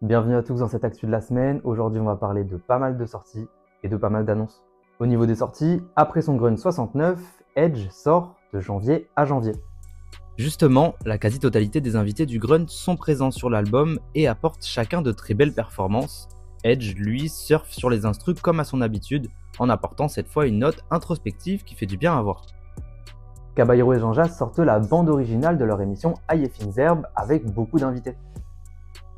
Bienvenue à tous dans cette actu de la semaine. Aujourd'hui, on va parler de pas mal de sorties et de pas mal d'annonces. Au niveau des sorties, après son Grunge 69, Edge sort de janvier à janvier. Justement, la quasi-totalité des invités du Grunt sont présents sur l'album et apportent chacun de très belles performances. Edge, lui, surfe sur les instrus comme à son habitude, en apportant cette fois une note introspective qui fait du bien à voir. Caballero et Jean-Jacques sortent la bande originale de leur émission Aïe et Fines Herbes avec beaucoup d'invités.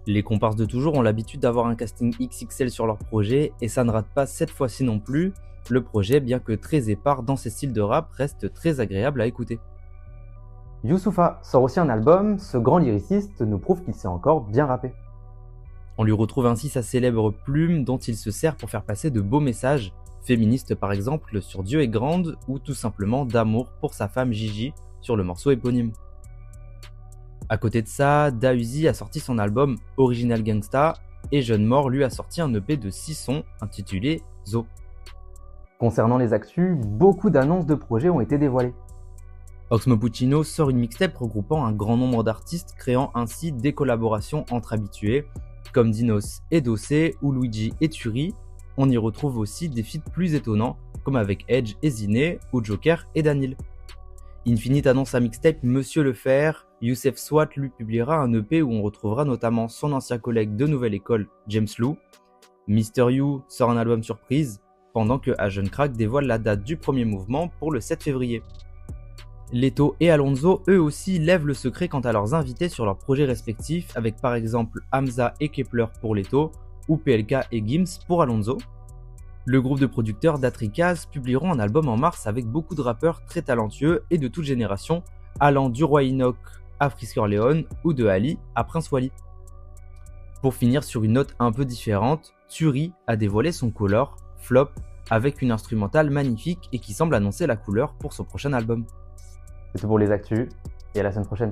Les comparses de toujours ont l'habitude d'avoir un casting XXL sur leur projet et ça ne rate pas cette fois-ci non plus. Le projet, bien que très épars dans ses styles de rap, reste très agréable à écouter. Youssoupha sort aussi un album, ce grand lyriciste nous prouve qu'il sait encore bien rapper. On lui retrouve ainsi sa célèbre plume dont il se sert pour faire passer de beaux messages, féministes par exemple sur Dieu est grande ou tout simplement d'amour pour sa femme Gigi sur le morceau éponyme. À côté de ça, Da Uzi a sorti son album Original Gangsta et Jeune Mort lui a sorti un EP de 6 sons intitulé Zo. Concernant les actus, beaucoup d'annonces de projets ont été dévoilées. Oxmo Puccino sort une mixtape regroupant un grand nombre d'artistes, créant ainsi des collaborations entre habitués, comme Dinos et Dossé ou Luigi et Turi. On y retrouve aussi des feats plus étonnants, comme avec Edge et Ziné ou Joker et Danil. Infinite annonce sa mixtape Monsieur le Fer, Youssef Swat lui publiera un EP où on retrouvera notamment son ancien collègue de Nouvelle École, James Lou. Mr. You sort un album surprise, pendant que Agent Crack dévoile la date du premier mouvement pour le 7 février. Leto et Alonso, eux aussi, lèvent le secret quant à leurs invités sur leurs projets respectifs, avec par exemple Hamza et Kepler pour Leto, ou PLK et Gims pour Alonso. Le groupe de producteurs d'Atricaz publieront un album en mars avec beaucoup de rappeurs très talentueux et de toute génération, allant du Roi Enoch à Frisk Orleans ou de Ali à Prince Wally. Pour finir sur une note un peu différente, Turi a dévoilé son color, Flop, avec une instrumentale magnifique et qui semble annoncer la couleur pour son prochain album. C'est tout pour les actus et à la semaine prochaine.